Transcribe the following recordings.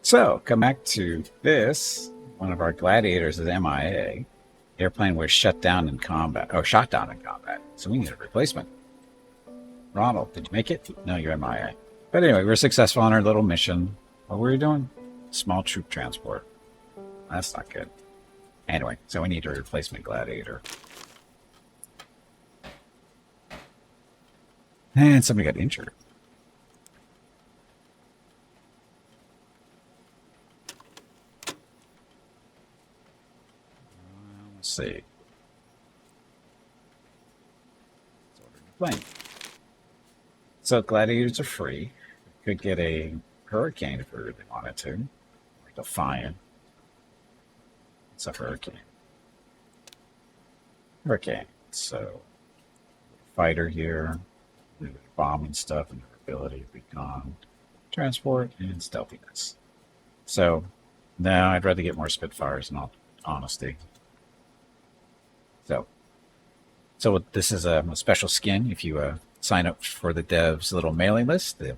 So, come back to this. One of our gladiators is MIA. Airplane was shut down in combat, or shot down in combat. So we need a replacement. Ronald, did you make it? No, you're MIA. But anyway, we were successful on our little mission. What were we doing? Small troop transport. That's not good. Anyway, so we need a replacement gladiator. And somebody got injured. Let's see. Plane. So gladiators are free. We could get a hurricane if we really wanted to. Or Defiant. It's a hurricane. Hurricane. So fighter here. Bombing stuff and durability, recon, transport, and stealthiness. So, no, I'd rather get more Spitfires in all honesty. So this is a special skin. If you sign up for the devs' little mailing list, they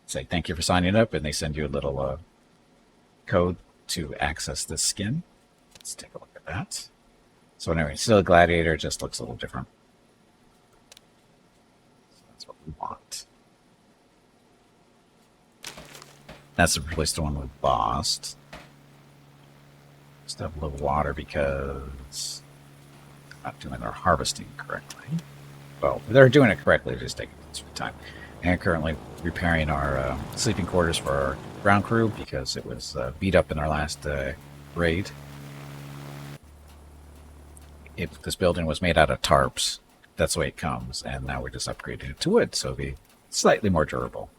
say thank you for signing up, and they send you a little code to access this skin. Let's take a look at that. So anyway, still a gladiator, just looks a little different. What we want. That's replace the one we lost. Just have a little water because they're not doing their harvesting correctly. Well, they're doing it correctly, they're just taking some time. And currently repairing our sleeping quarters for our ground crew because it was beat up in our last raid. This building was made out of tarps. That's the way it comes, and now we're just upgrading it to wood, so it'll be slightly more durable.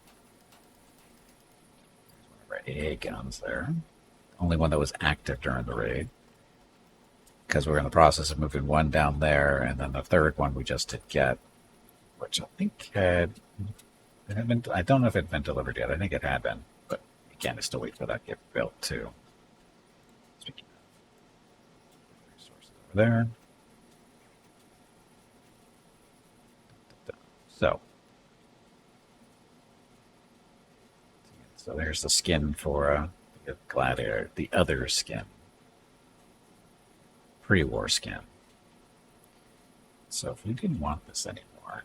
There's one of our AA guns there. Only one that was active during the raid. Because we're in the process of moving one down there, and then the third one we just did get, which I think had been, I don't know if it had been delivered yet. I think it had been, but again, I still wait for that to get built too. Speaking of resources over there. So there's the skin for the gladiator, the other skin, pre-war skin. So if we didn't want this anymore,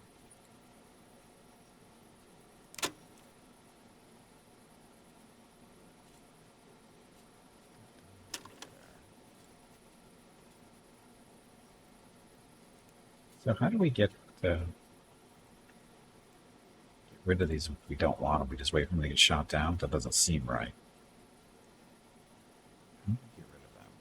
so how do we get rid of these if we don't want them? We just wait for them to get shot down? That doesn't seem right. Get rid of them.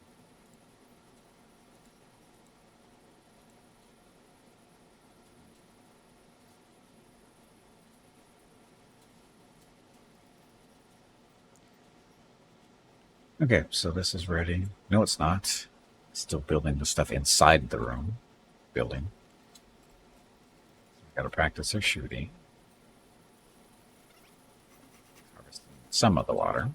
Okay, so this is ready. No, it's not. Still building the stuff inside the room. Building. Got to practice our shooting. Harvesting some of the water.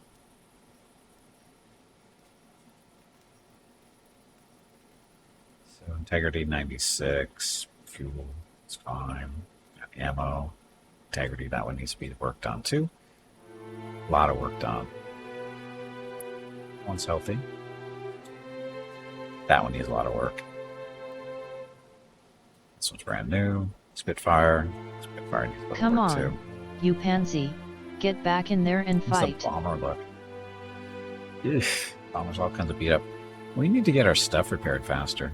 So integrity 96. Fuel is fine. Got ammo. Integrity, that one needs to be worked on too. A lot of work done. One's healthy. That one needs a lot of work. This one's brand new. Spitfire. Spitfire needs a little Come work on, too. you pansy. Get back in there and fight. It's a bomber, look. Ugh, bomber's all kinds of beat up. We need to get our stuff repaired faster.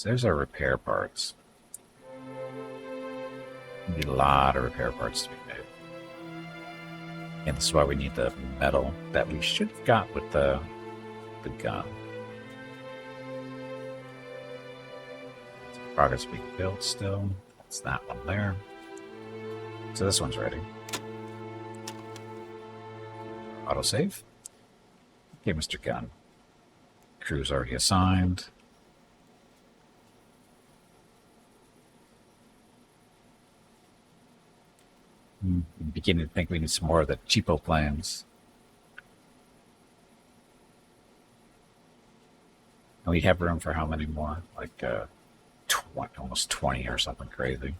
There's our repair parts. We need a lot of repair parts to be made. And this is why we need the metal that we should have got with the gun. Progress being built still. That's that one there. So this one's ready. Autosave. Okay, Mr. Gunn. Crew's already assigned. I'm beginning to think we need some more of the cheapo plans. And we have room for how many more? Like 20, almost 20 or something crazy.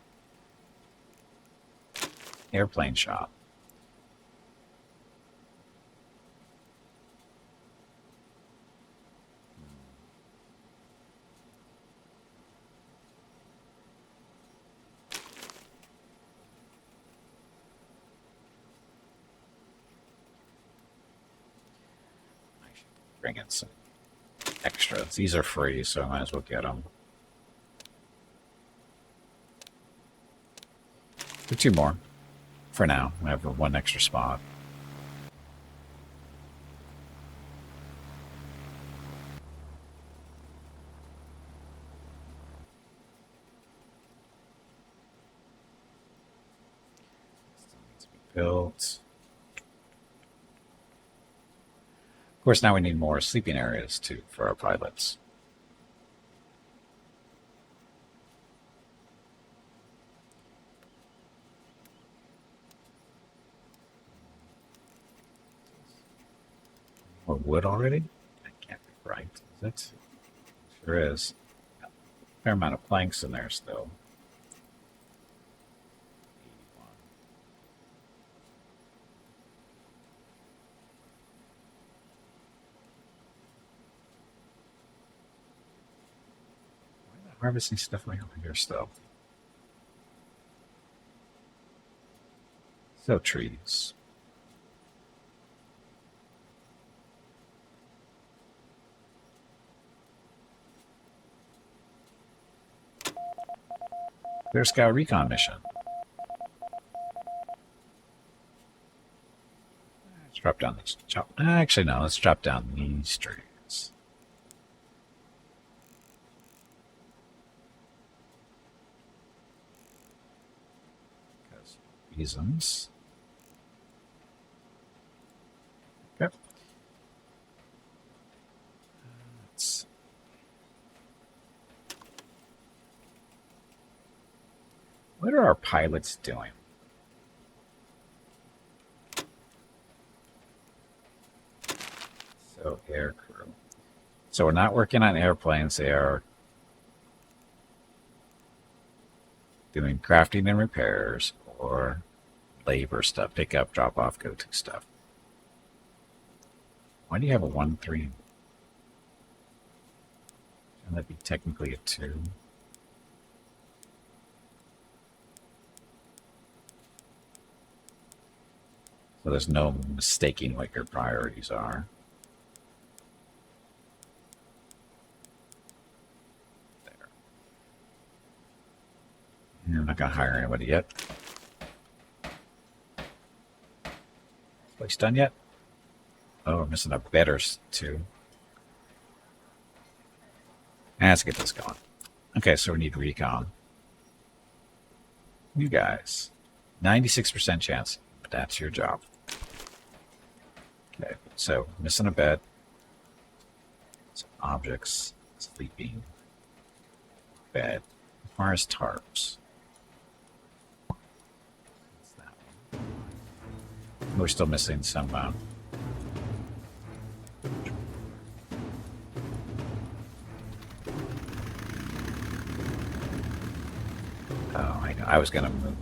Airplane shop. I should bring in some extras. These are free, so I might as well get them. Do 2 more. For now, I have 1 extra spot. Still needs to be built. Of course, now we need more sleeping areas too for our pilots. More wood already? That can't be right, is it? Sure is. Got a fair amount of planks in there still. 81. Why am I harvesting stuff way over here still? So trees. Clear Scout Recon mission. Let's drop down these. Actually, no. Let's drop down these trees. Because reasons. Okay. Let's. What are our pilots doing? So, air crew. So, we're not working on airplanes. They are doing crafting and repairs or labor stuff. Pick up, drop off, go to stuff. Why do you have a 1-3? Shouldn't that be technically a 2? So there's no mistaking what your priorities are. There. And I'm not going to hire anybody yet. Place done yet? Oh, we're missing a bedders too. Let's get this going. Okay, so we need recon. You guys. 96% chance, but that's your job. Okay, so missing a bed. Some objects. Sleeping. Bed. As far as tarps. What's that one? We're still missing some oh, I was gonna move.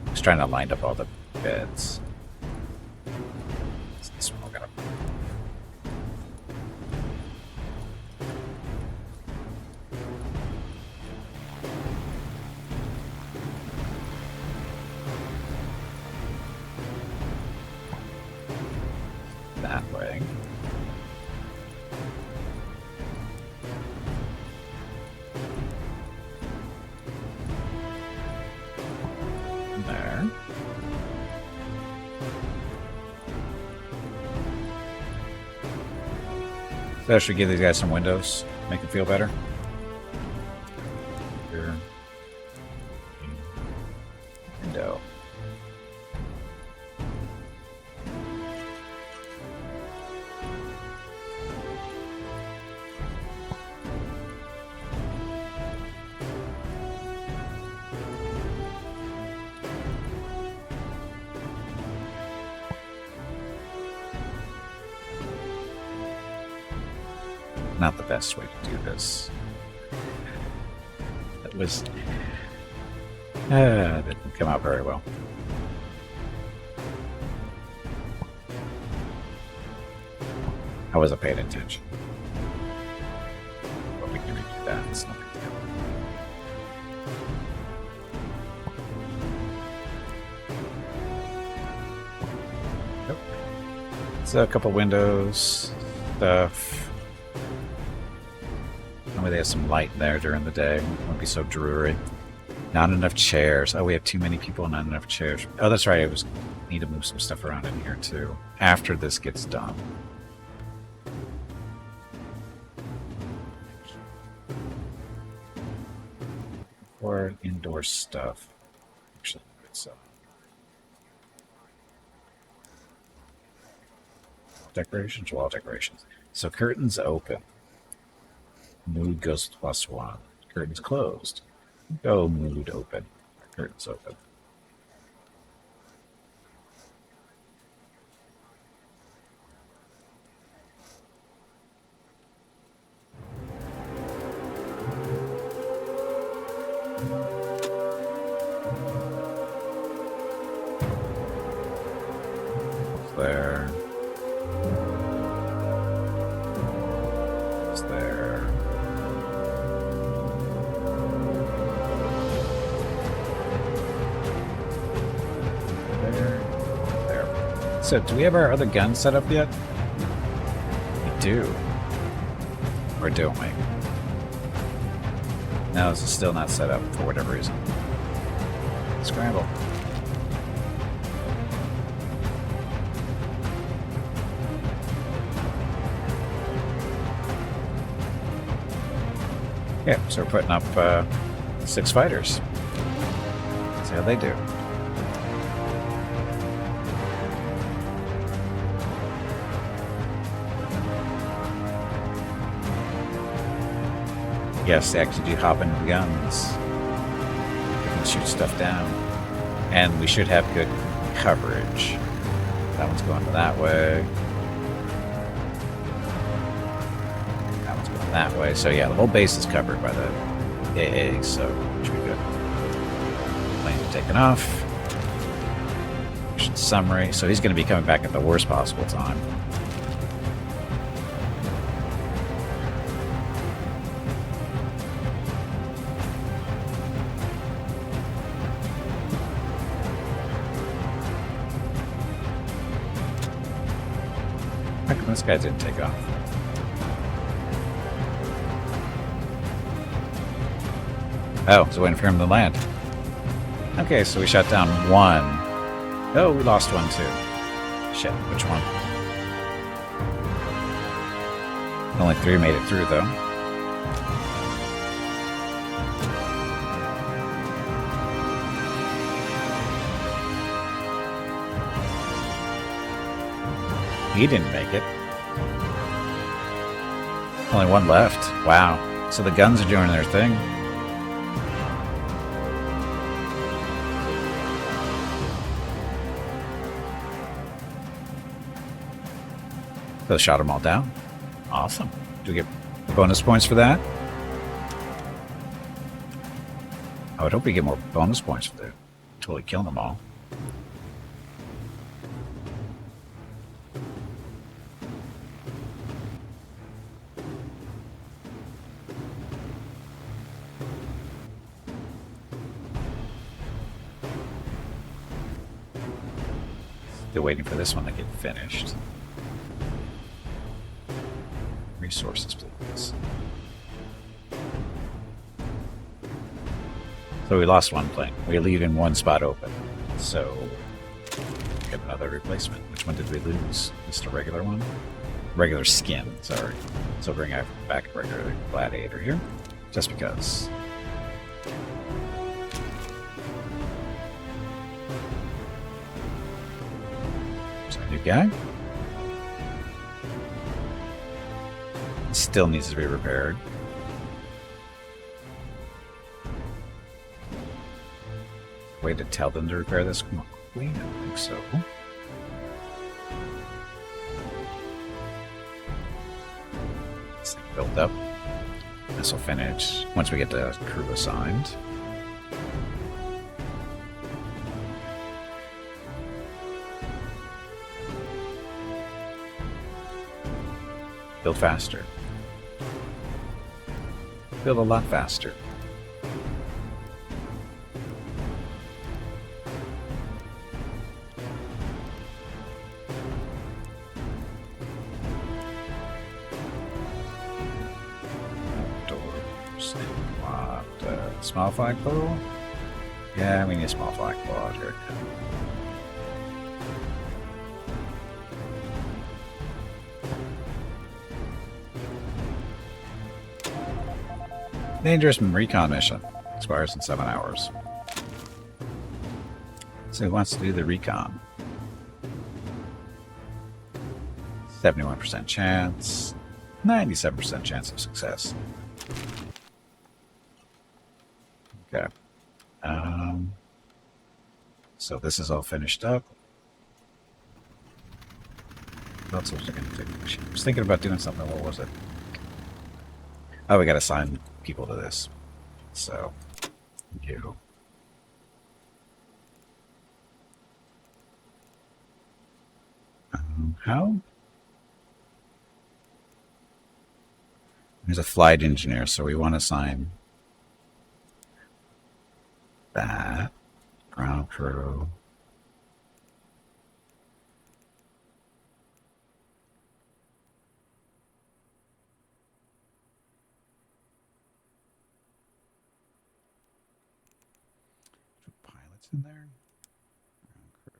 I was trying to line up all the beds. This one we're gonna. That way. There. So I should give these guys some windows, make them feel better. Here. Window. not the best way to do this. That was... that didn't come out very well. I wasn't paying attention. But we can redo that. It's no big deal. Nope. So a couple windows, stuff. Maybe they have some light there during the day. It won't be so dreary. Not enough chairs. Oh, we have too many people, not enough chairs. Oh, that's right. Need to move some stuff around in here too. After this gets done. Or indoor stuff. Actually, it's decorations, wall decorations. So curtains open. Mood goes +1. Curtains closed. Go mood open. Curtains open. There. It's there. There. So, do we have our other gun set up yet? We do. Or don't we? No, this is still not set up for whatever reason. Scramble. Yeah, so we're putting up 6 fighters. See how they do. Yes, they actually do hop into the guns. We can shoot stuff down. And we should have good coverage. That one's going that way. That one's going that way. So yeah, the whole base is covered by the AA, so it should be good. Plane's taken off. Mission summary. So he's going to be coming back at the worst possible time. How come this guy didn't take off? Oh, so waiting for him to land. Okay, so we shot down 1. Oh, we lost 1 too. Shit, which one? Only 3 made it through though. He didn't make it. Only 1 left. Wow. So the guns are doing their thing. So they shot them all down. Awesome. Do we get bonus points for that? I would hope we get more bonus points for that. Totally killing them all. Still waiting for this one to get finished. Resources, please. So we lost 1 plane. We're leaving 1 spot open. So we have another replacement. Which one did we lose? Just a regular one? Regular skin, sorry. So bring back a regular Gladiator here. Just because. New guy. Still needs to be repaired. Way to tell them to repair this? Come on, Queen. I don't think so. Let's think build up. This will finish once we get the crew assigned. Build faster. Build a lot faster. Outdoors. Small flagpole? Yeah, we need a small flagpole out here. Dangerous recon mission. Expires in 7 hours. So who wants to do the recon? 71% chance. 97% chance of success. Okay. So this is all finished up. What else was I going to do? I was thinking about doing something. What was it? Oh, we got to assign people to this. So, you. How? There's a flight engineer, so we want to assign that. Ground crew. Pilots in there? Ground crew.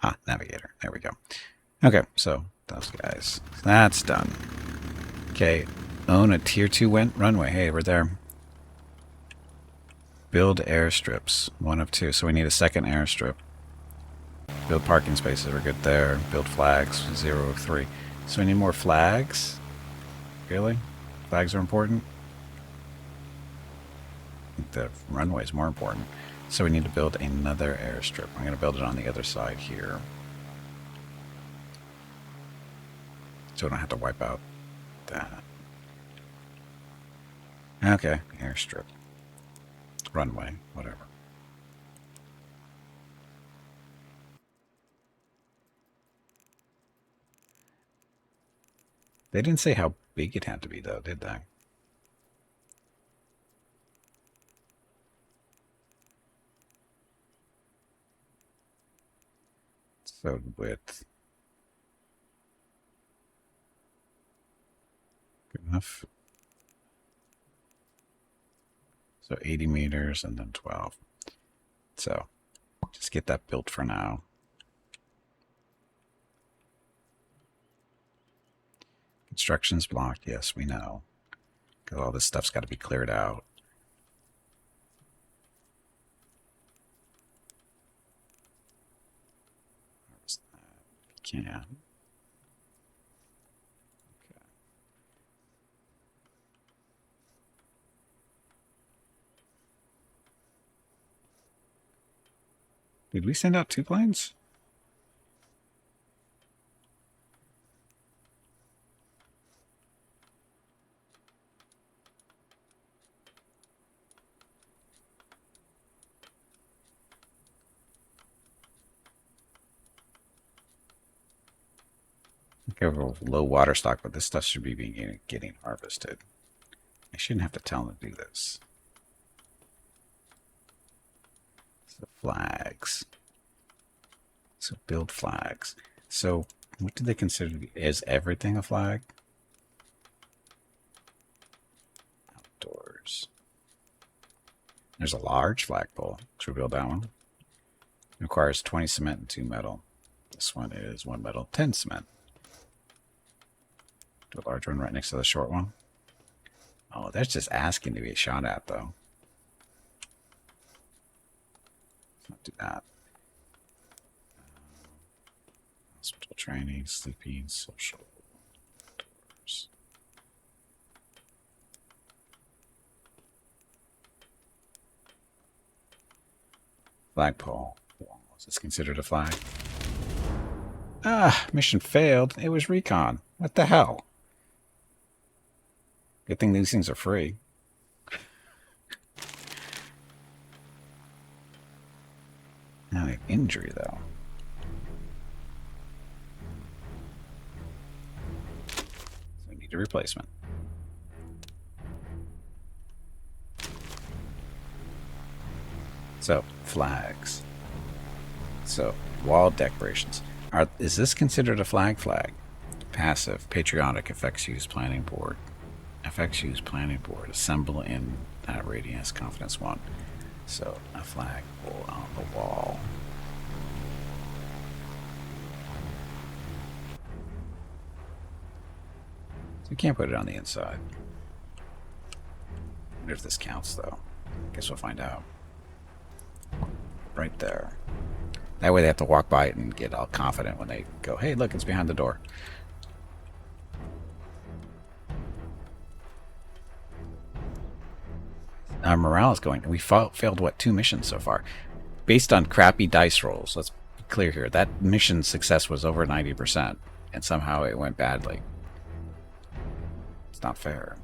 Ah, navigator. There we go. Okay, so those guys. That's done. Okay, own a tier 2 runway. Hey, we're there. Build airstrips. 1 of 2. So we need a second airstrip. Build parking spaces. We're good there. Build flags. 0 of 3. So we need more flags? Really? Flags are important? I think the runway is more important. So we need to build another airstrip. I'm going to build it on the other side here. So we don't have to wipe out that. Okay, airstrip. Runway, whatever. They didn't say how big it had to be, though, did they? So width. Good enough. So 80 meters and then 12. So just get that built for now. Construction's blocked. Yes, we know. Because all this stuff's got to be cleared out. Can. Okay. Did we send out 2 planes? Okay, we have a low water stock, but this stuff should be getting harvested. I shouldn't have to tell them to do this. So flags. So build flags. So what do they consider? Is everything a flag? Outdoors. There's a large flagpole. Should we build that one? It requires 20 cement and 2 metal. This one is 1 metal, 10 cement. Do a large one right next to the short one. Oh, that's just asking to be shot at, though. Let's not do that. Hospital training, sleeping, social. Outdoors. Flagpole. Is this considered a flag? Ah, mission failed. It was recon. What the hell? Good thing these things are free. Now we have injury, though. So we need a replacement. So, flags. So, wall decorations. Is this considered a flag? Passive, patriotic, effects use planning board. Effects use planning board. Assemble in radius, confidence 1. So, a flag pole on the wall. So you can't put it on the inside. I wonder if this counts, though. Guess we'll find out. Right there. That way they have to walk by it and get all confident when they go, hey, look, it's behind the door. Our morale is going. We failed, what, 2 missions so far? Based on crappy dice rolls, let's be clear here. That mission success was over 90%, and somehow it went badly. It's not fair.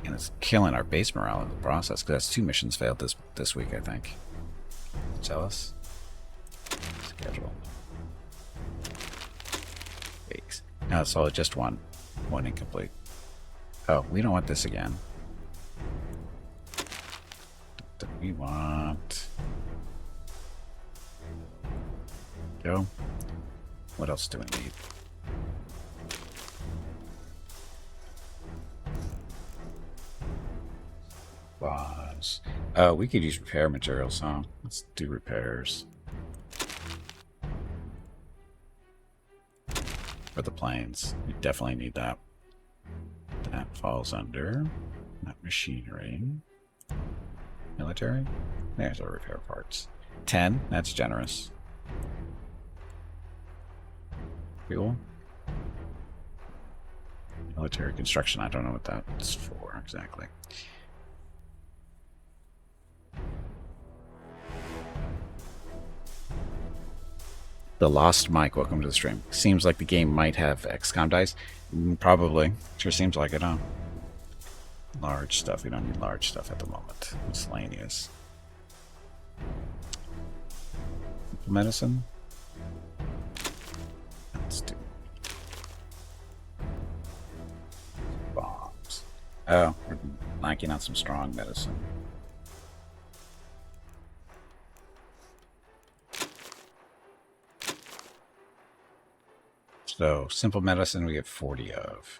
And it's killing our base morale in the process, because that's 2 missions failed this week, I think. Jealous? Schedule. Fakes. No, so just one. One incomplete. Oh, we don't want this again. What do we want? Go. What else do we need? Boss. Oh, we could use repair materials, huh? Let's do repairs. For the planes. We definitely need that. That falls under. Not machinery. Military? There's our repair parts. 10? That's generous. Fuel? Military construction. I don't know what that's for exactly. The Lost Mike, welcome to the stream. Seems like the game might have XCOM dice. Probably. Sure seems like it, huh? Large stuff. We don't need large stuff at the moment. Miscellaneous. Medicine. Let's do bombs. Oh, we're lacking on some strong medicine. So, simple medicine we have 40 of.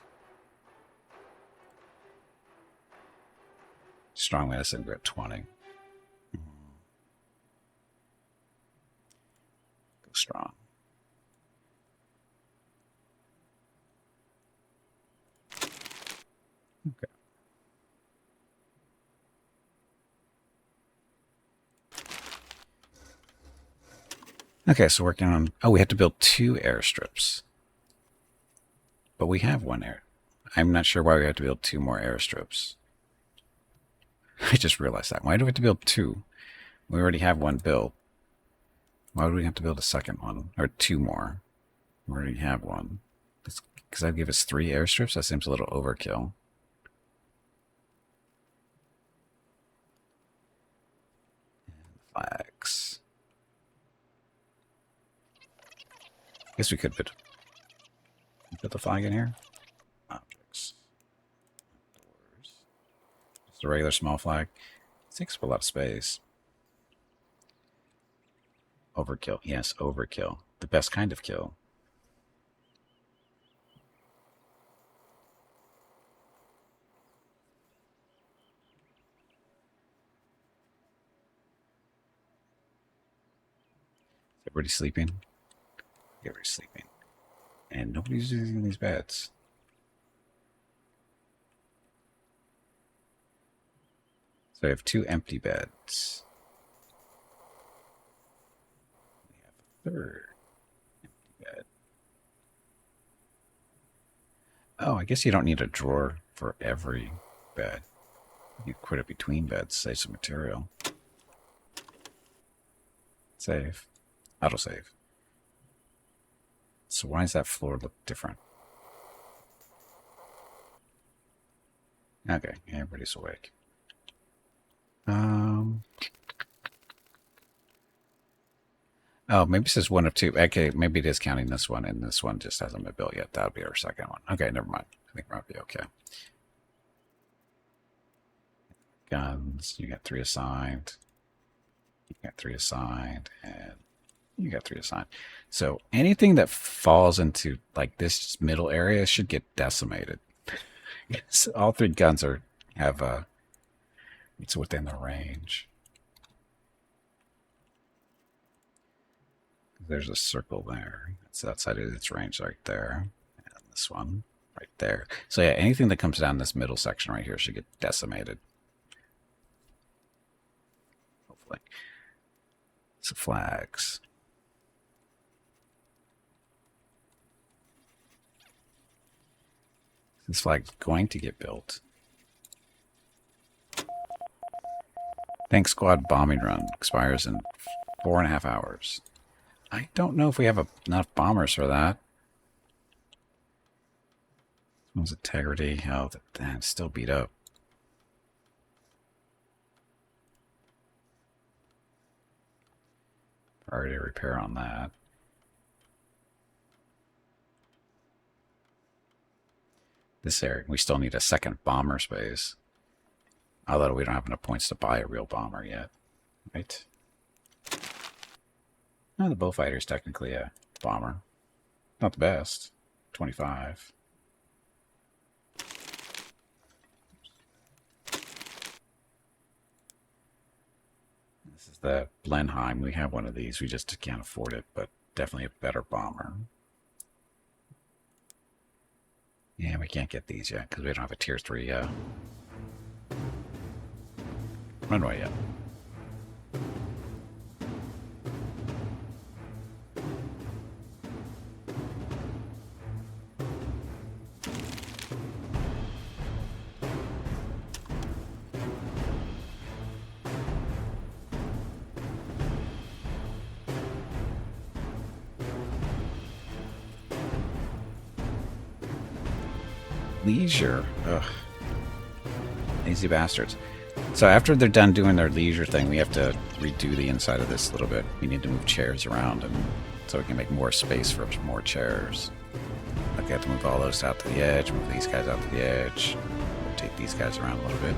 Strong medicine we have 20. Go strong. Okay. Okay, so working on... Oh, we have to build 2 airstrips. But we have 1 air. I'm not sure why we have to build 2 more airstrips. I just realized that. Why do we have to build 2? We already have 1 built. Why would we have to build a second one? Or 2 more? We already have 1. Because that'd give us 3 airstrips? That seems a little overkill. Flags. Guess we could put the flag in here. Objects. Doors. Just a regular small flag. It takes up a lot of space. Overkill. Yes, overkill. The best kind of kill. Is everybody sleeping? Everybody's sleeping. And nobody's using these beds. So I have 2 empty beds. We have a 3rd empty bed. Oh, I guess you don't need a drawer for every bed. You put it between beds, save some material. Save. Autosave. So why does that floor look different? Okay, everybody's awake. Oh, maybe this is one of two. Okay, maybe it is counting this one, and this one just hasn't been built yet. That'll be our second one. Okay, never mind. I think we might be okay. Guns, you got 3 assigned. You got 3 assigned, and you got 3 assigned. So anything that falls into like this middle area should get decimated. All 3 guns have it's within the range. There's a circle there. It's outside of its range right there. And this one right there. So yeah, anything that comes down this middle section right here should get decimated. Hopefully. So flags. This flag's going to get built. Tank squad bombing run expires in 4.5 hours. I don't know if we have enough bombers for that. This one's integrity, health, damn, still beat up. Priority repair on that. This area, we still need a second bomber space. Although we don't have enough points to buy a real bomber yet. Right? No, the bullfighter is technically a bomber. Not the best. 25. This is the Blenheim. We have one of these. We just can't afford it, but definitely a better bomber. Yeah, we can't get these yet because we don't have a tier 3 runway yet. Leisure. Ugh. Lazy bastards. So after they're done doing their leisure thing, we have to redo the inside of this a little bit. We need to move chairs around and so we can make more space for more chairs. Like I have to move all those out to the edge, move these guys out to the edge, rotate these guys around a little bit.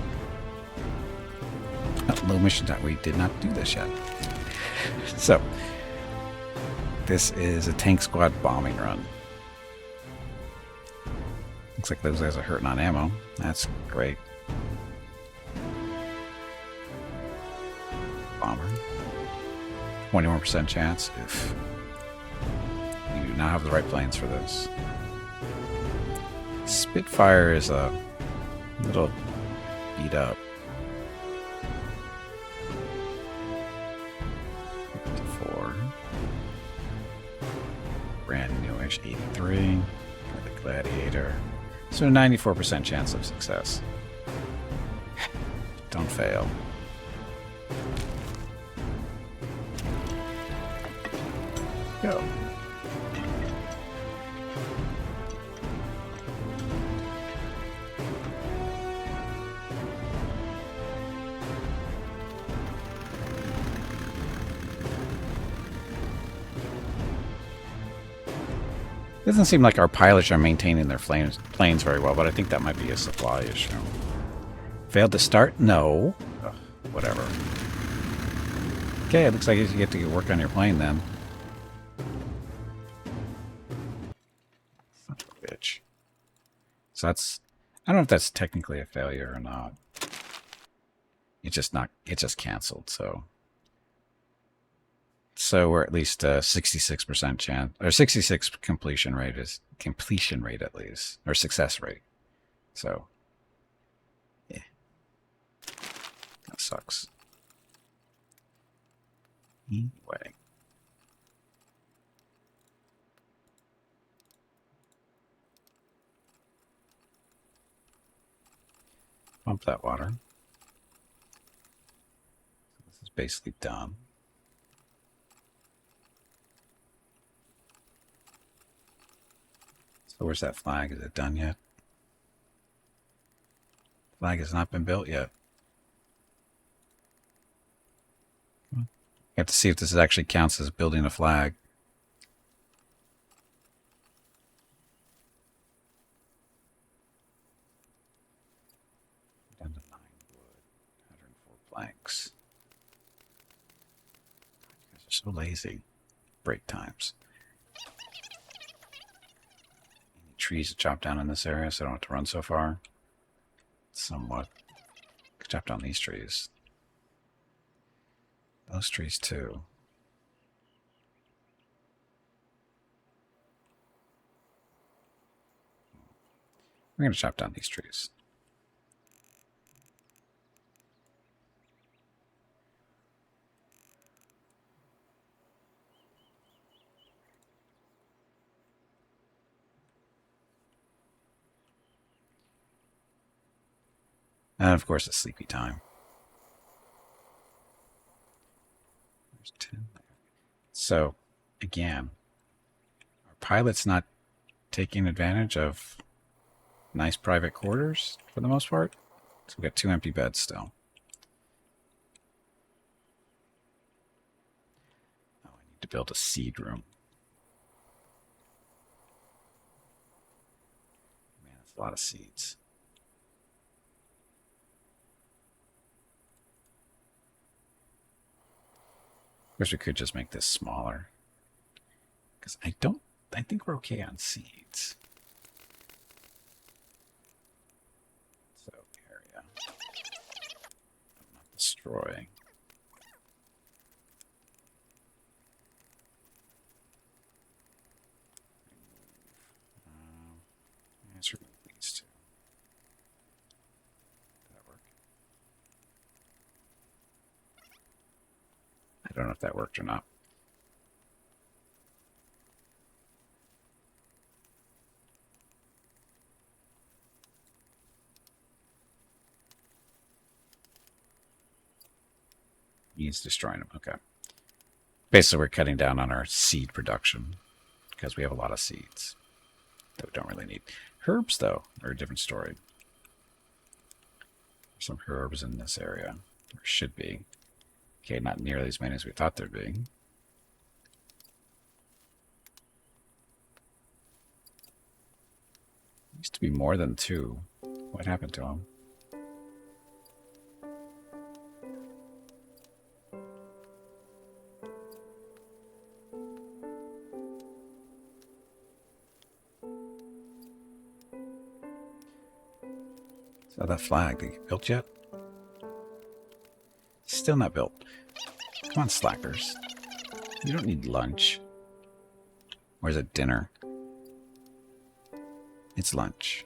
Low mission time. We did not do this yet. So this is a tank squad bombing run. Looks like those guys are hurting on ammo. That's great. Bomber. 21% chance. If you do not have the right planes for this. Spitfire is a little beat up. 54. Brand newish 83. The Gladiator. So 94% chance of success. Don't fail. Go. Doesn't seem like our pilots are maintaining their planes very well, but I think that might be a supply issue. Failed to start? No. Ugh, whatever. Okay, it looks like you get to work on your plane then. Son of a bitch. So that's... I don't know if that's technically a failure or not. It's just canceled, so... So we're at least 66% chance, or 66 completion rate at least, or success rate. So, yeah, that sucks. Anyway, pump that water. This is basically done. So where's that flag? Is it done yet? Flag has not been built yet. You have to see if this actually counts as building a flag. Down to 9 wood, 104 planks. You guys are so lazy. Break times. Any trees to chop down in this area so I don't have to run so far? Somewhat. Could chop down these trees. Those trees too. We're going to chop down these trees. And of course, it's sleepy time. There's 10 there. So, again, are pilots not taking advantage of nice private quarters for the most part? So we've got 2 empty beds still. Oh, I need to build a seed room. Man, that's a lot of seeds. Of course, we could just make this smaller. Because I think we're okay on seeds. So, area. I'm not destroying. Let's remove these two. Did that work? I don't know if that worked or not. He's destroying them. Okay. Basically, we're cutting down on our seed production because we have a lot of seeds that we don't really need. Herbs, though, are a different story. There's some herbs in this area. There should be. Okay, not nearly as many as we thought there'd be. Used to be more than 2. What happened to them? So that flag, did it get built yet? Still not built. Come on, slackers. You don't need lunch. Or is it dinner? It's lunch.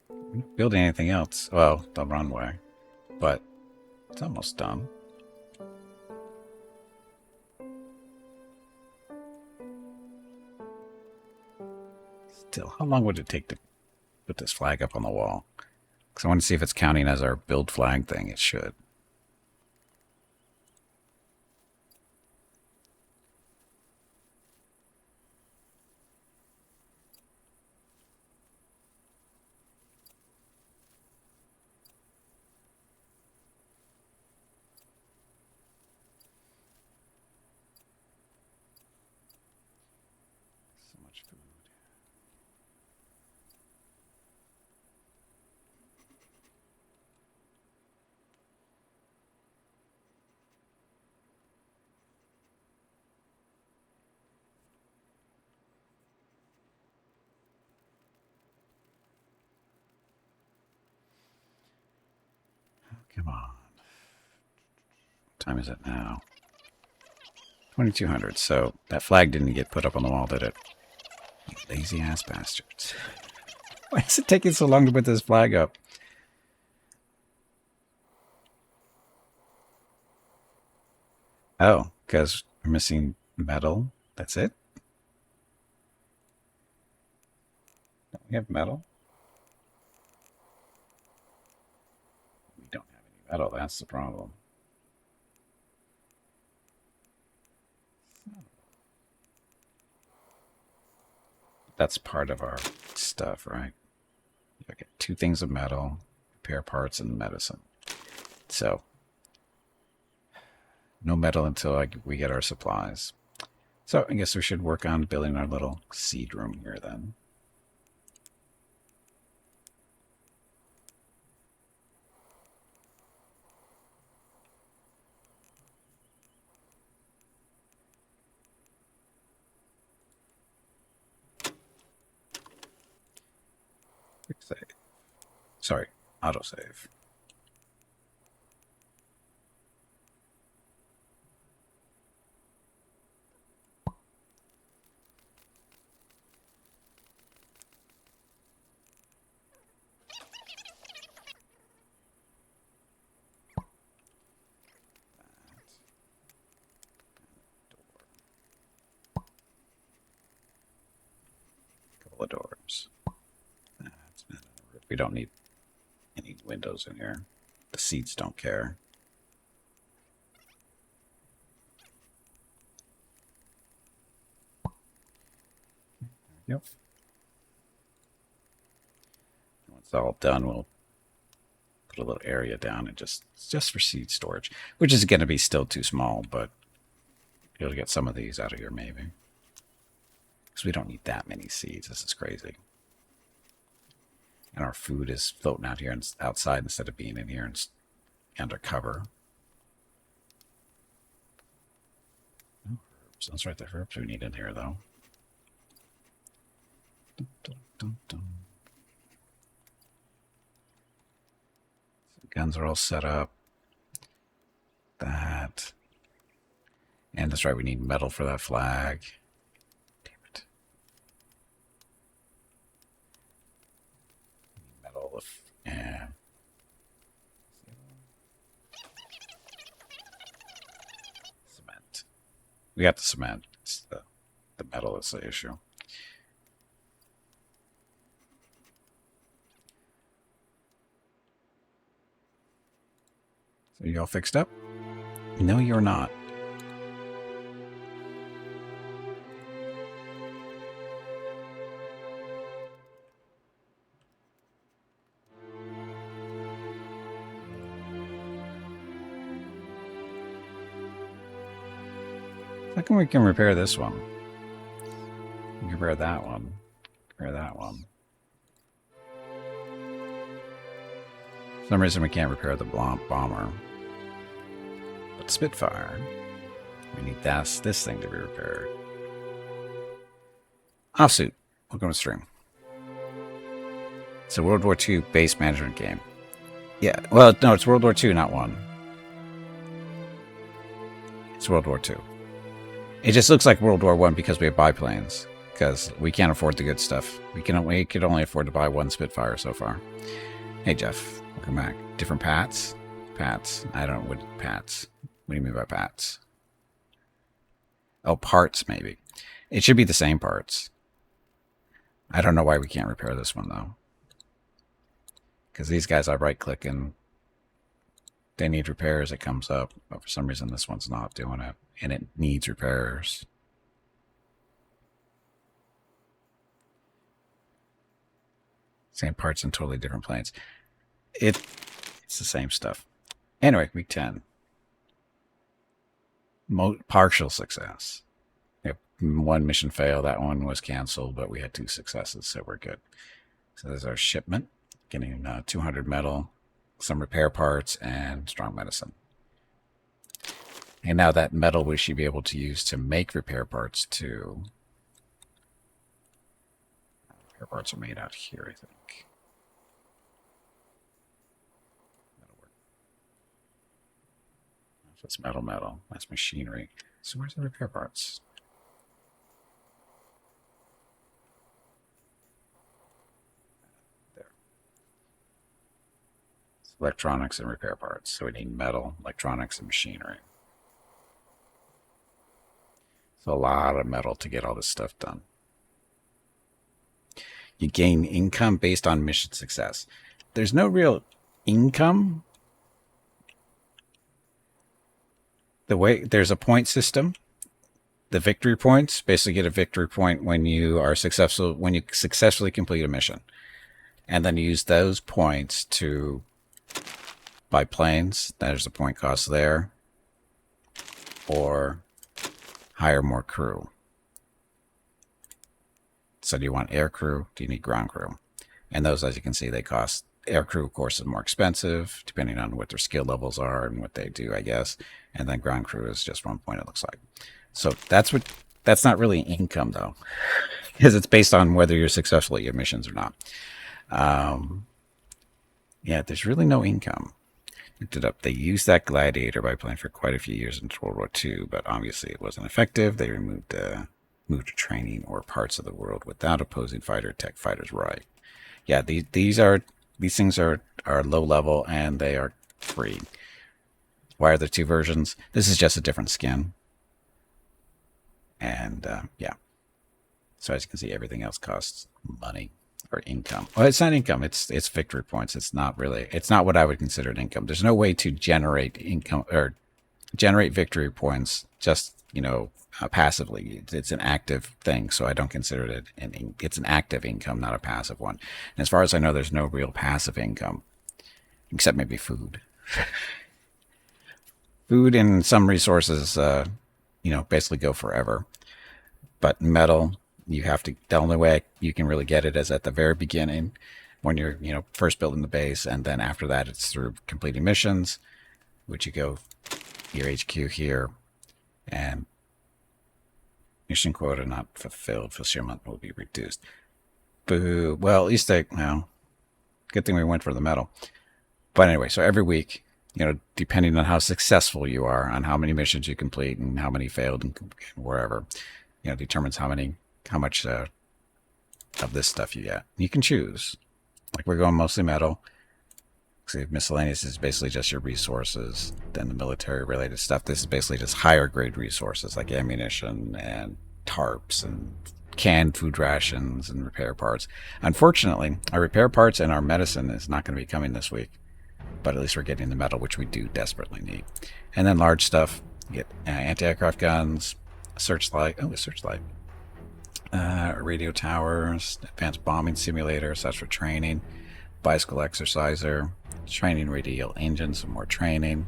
We're not building anything else. Well, the runway. But it's almost done. Still, how long would it take to put this flag up on the wall? Because I want to see if it's counting as our build flag thing. It should. So much food. Come on. What time is it now? 2200. So that flag didn't get put up on the wall, did it? You lazy ass bastards. Why is it taking so long to put this flag up? Oh, because we're missing metal. That's it? Don't we have metal? We don't have any metal. That's the problem. That's part of our stuff, right? Okay, 2 things of metal, repair parts, and medicine. So, no metal until we get our supplies. So, I guess we should work on building our little seed room here then. Quick save. Sorry, autosave. Couple of doors. We don't need any windows in here. The seeds don't care. Yep. Once it's all done, we'll put a little area down and just for seed storage, which is going to be still too small, but you'll get some of these out of here maybe. Because we don't need that many seeds. This is crazy. And our food is floating out here and outside instead of being in here and under cover. Oh, herbs. That's right, the herbs we need in here, though. Dun, dun, dun, dun. So guns are all set up. That. And that's right, we need metal for that flag. Damn it. Metal and cement. We got the cement. It's the metal is the issue. So you all fixed up? No, you're not. How come we can repair this one? We can repair that one. Repair that one. For some reason we can't repair the bomber. But Spitfire, we need this thing to be repaired. Offsuit, welcome to stream. It's a World War II base management game. Yeah, well, no, it's World War II, not 1. It's World War II. It just looks like World War I because we have biplanes. Because we can't afford the good stuff. We could only afford to buy 1 Spitfire so far. Hey, Jeff. Welcome back. Different Pats? Pats. I don't know what Pats. What do you mean by Pats? Oh, parts, maybe. It should be the same parts. I don't know why we can't repair this one, though. Because these guys, I right-click and they need repairs. It comes up. But for some reason, this one's not doing it. And it needs repairs. Same parts and totally different planes. It's the same stuff. Anyway, week 10. Partial success. Yep. 1 mission failed. That one was canceled, but we had 2 successes, so we're good. So there's our shipment. Getting 200 metal, some repair parts, and strong medicine. And now that metal we should be able to use to make repair parts too. Repair parts are made out here, I think. That'll work. That's metal. That's machinery. So where's the repair parts? There. It's electronics and repair parts. So we need metal, electronics, and machinery. It's a lot of metal to get all this stuff done. You gain income based on mission success. There's no real income. There's a point system, the victory points. Basically, get a victory point when you are successful, when you successfully complete a mission, and then use those points to buy planes. There's the point cost there, or hire more crew. So do you want air crew? Do you need ground crew? And those, as you can see, they cost. Air crew, of course, is more expensive, depending on what their skill levels are and what they do, I guess. And then ground crew is just 1 point, it looks like. So that's not really income, though, because it's based on whether you're successful at your missions or not. Yeah, there's really no income. Looked it up. They used that Gladiator biplane for quite a few years into World War II, but obviously it wasn't effective. They moved to training or parts of the world without opposing fighter tech fighters. Right. Yeah, these things are low level and they are free. Why are there two versions? This is just a different skin. And yeah. So as you can see, everything else costs money or income. Well, it's not income. It's victory points. It's not what I would consider an income. There's no way to generate income or generate victory points just, passively. It's an active thing, so I don't consider it it's an active income, not a passive one. And as far as I know, there's no real passive income, except maybe food. Food and some resources, basically go forever. But metal, the only way you can really get it is at the very beginning when you're, first building the base. And then after that, it's through completing missions, which you go your HQ here, and mission quota not fulfilled. Fulfillment will be reduced. Boo. Well, at least good thing we went for the metal. But anyway, so every week, depending on how successful you are, on how many missions you complete and how many failed and wherever, determines how much of this stuff you get. You can choose. Like we're going mostly metal. See, miscellaneous is basically just your resources. Then the military related stuff. This is basically just higher grade resources like ammunition and tarps and canned food rations and repair parts. Unfortunately, our repair parts and our medicine is not going to be coming this week. But at least we're getting the metal, which we do desperately need. And then large stuff. You get anti-aircraft guns, a searchlight. Oh, a searchlight. Radio towers, advanced bombing simulators. That's for training. Bicycle exerciser. Training radial engine, some more training.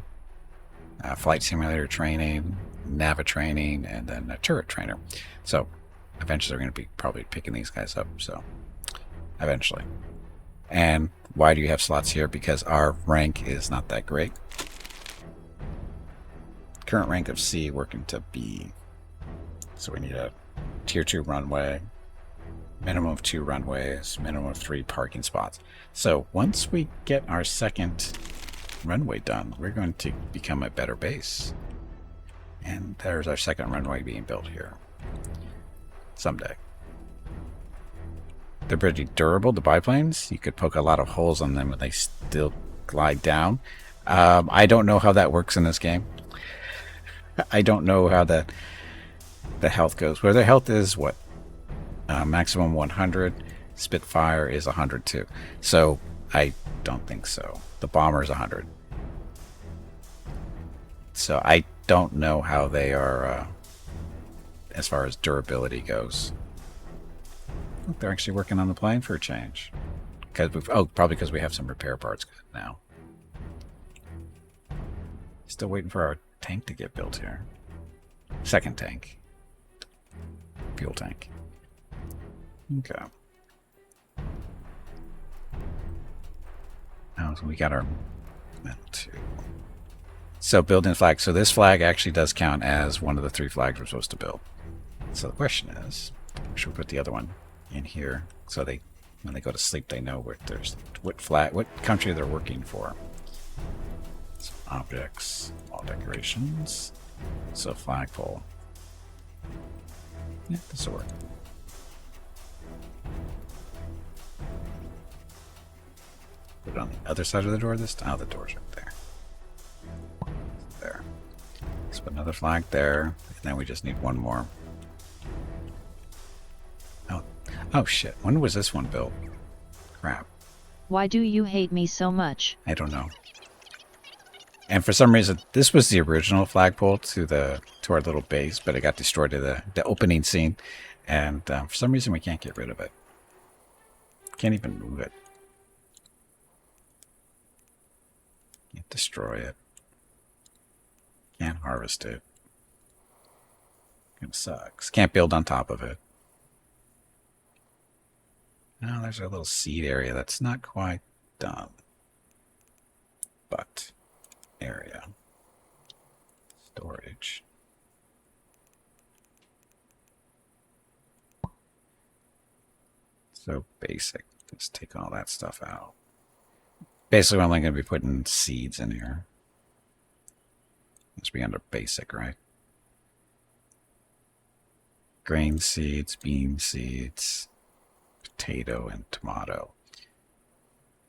Flight simulator training. Nava training. And then a turret trainer. So eventually we're going to be probably picking these guys up. So eventually. And why do you have slots here? Because our rank is not that great. Current rank of C working to B. So we need a tier 2 runway, minimum of 2 runways, minimum of 3 parking spots. So once we get our second runway done, we're going to become a better base. And there's our second runway being built here. Someday. They're pretty durable, the biplanes. You could poke a lot of holes on them and they still glide down. I don't know how that works in this game. I don't know how the health goes. Where their health is, what? Maximum 100. Spitfire is 100 too. So I don't think so. The bomber is 100. So I don't know how they are as far as durability goes. They're actually working on the plane for a change. Probably because we have some repair parts now. Still waiting for our tank to get built here. Second tank. Fuel tank. Okay. Oh, so we got our metal too. So building a flag. So this flag actually does count as one of the 3 flags we're supposed to build. So the question is, should we put the other one in here so when they go to sleep they know what country they're working for. So objects, all decorations. So flagpole. Yeah, this will work. Put it on the other side of the door this time. Oh, the door's right there. There. Let's put another flag there, and then we just need one more. Oh shit, when was this one built? Crap. Why do you hate me so much? I don't know. And for some reason, this was the original flagpole to the to our little base, but it got destroyed at the opening scene. And for some reason, we can't get rid of it. Can't even move it. Can't destroy it. Can't harvest it. It sucks. Can't build on top of it. Now there's a little seed area that's not quite done. But area. Storage. So basic. Just take all that stuff out. Basically, we're only going to be putting seeds in here. Must be under basic, right? Grain seeds, bean seeds, potato, and tomato.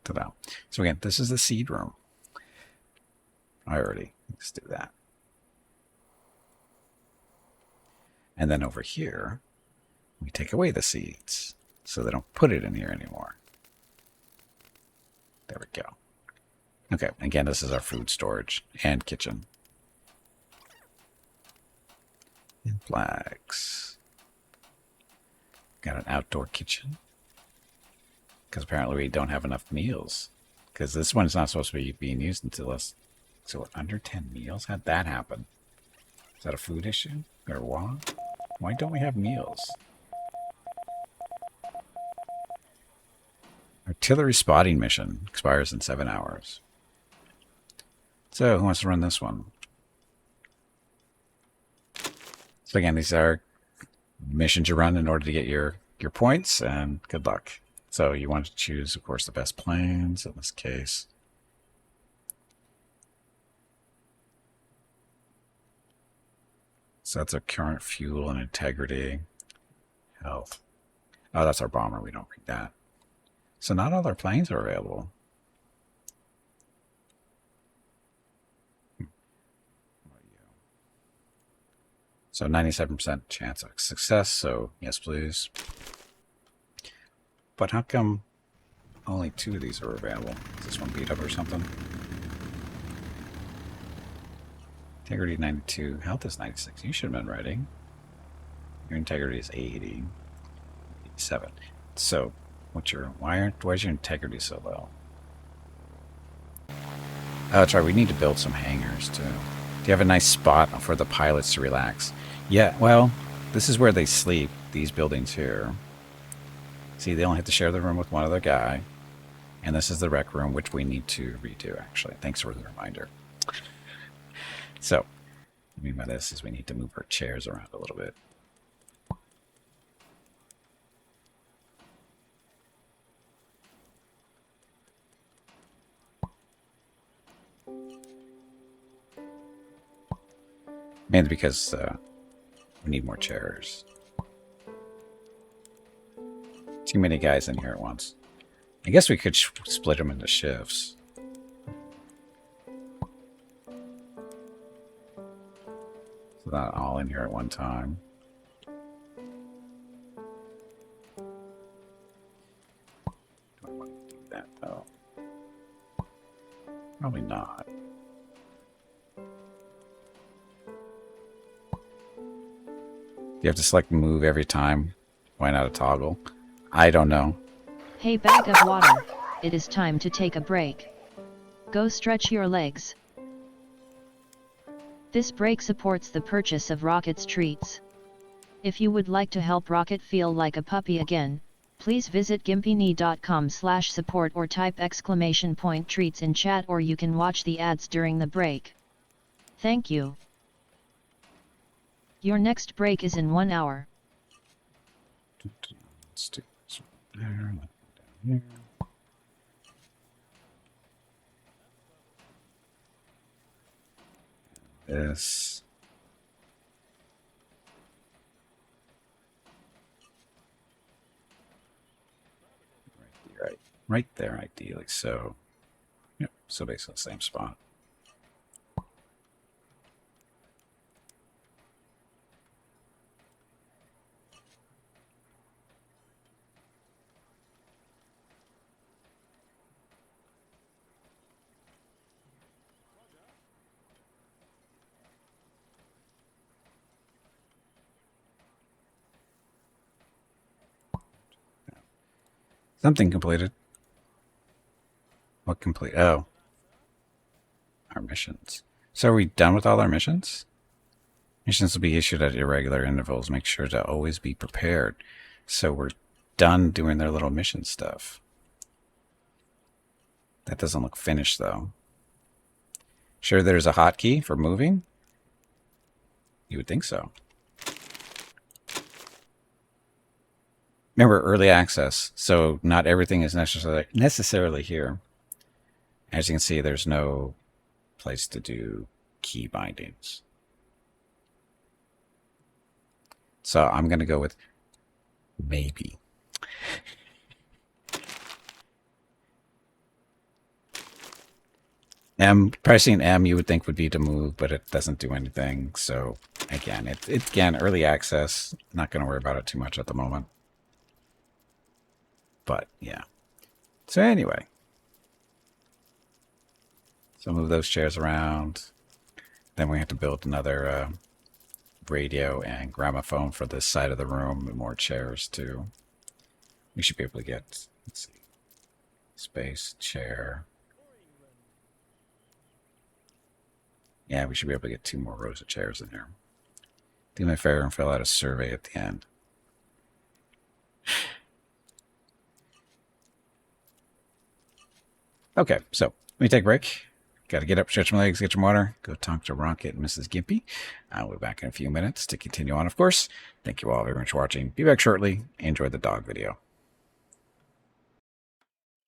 Ta-da. So again, this is the seed room. Let's do that. And then over here, we take away the seeds. So they don't put it in here anymore. There we go. Okay, again, this is our food storage and kitchen. And flags. Got an outdoor kitchen. Because apparently we don't have enough meals. Because this one's not supposed to be being used until us. So we're under 10 meals? How'd that happen? Is that a food issue? Or what? Why don't we have meals? Artillery spotting mission expires in 7 hours. So, who wants to run this one? So again, these are missions you run in order to get your points, and good luck. So you want to choose, of course, the best planes in this case. So that's our current fuel and integrity. Health. Oh, that's our bomber. We don't read that. So not all our planes are available. So 97% chance of success. So yes, please. But how come only 2 of these are available? Is this one beat up or something? Integrity 92. Health is 96. You should have been writing. Your integrity is 80. 87. So why is your integrity so low? Oh, that's right. We need to build some hangars too. Do you have a nice spot for the pilots to relax? Yeah, well, this is where they sleep, these buildings here. See, they only have to share the room with one other guy. And this is the rec room, which we need to redo, actually. Thanks for the reminder. So, what I mean by this is we need to move our chairs around a little bit. Mainly because we need more chairs. Too many guys in here at once. I guess we could split them into shifts. So not all in here at one time. Do I want to do that though? Probably not. You have to select move every time. Why not a toggle? I don't know. Hey, bag of water, it is time to take a break. Go stretch your legs. This break supports the purchase of Rocket's treats. If you would like to help Rocket feel like a puppy again, please visit gimpyknee.com/support or type !treats in chat, or you can watch the ads during the break. Thank you. Your next break is in 1 hour. Let's do this one there, down here. This. Right there, ideally. So, yep. So basically the same spot. Something completed. What complete? Oh, our missions. So are we done with all our missions? Missions will be issued at irregular intervals. Make sure to always be prepared. So we're done doing their little mission stuff. That doesn't look finished, though. Sure there's a hotkey for moving? You would think so. Remember, early access, so not everything is necessarily here. As you can see, there's no place to do key bindings. So I'm going to go with maybe. Pressing M you would think would be to move, but it doesn't do anything. So again, it's again early access. Not going to worry about it too much at the moment. But yeah. So anyway. So move those chairs around. Then we have to build another radio and gramophone for this side of the room and more chairs too. We should be able to get, let's see, space, chair. Yeah, we should be able to get 2 more rows of chairs in here. Do me a favor and fill out a survey at the end. Okay, so let me take a break. Got to get up, stretch my legs, get some water, go talk to Rocket and Mrs. Gimpy. I'll be back in a few minutes to continue on, of course. Thank you all very much for watching. Be back shortly. Enjoy the dog video.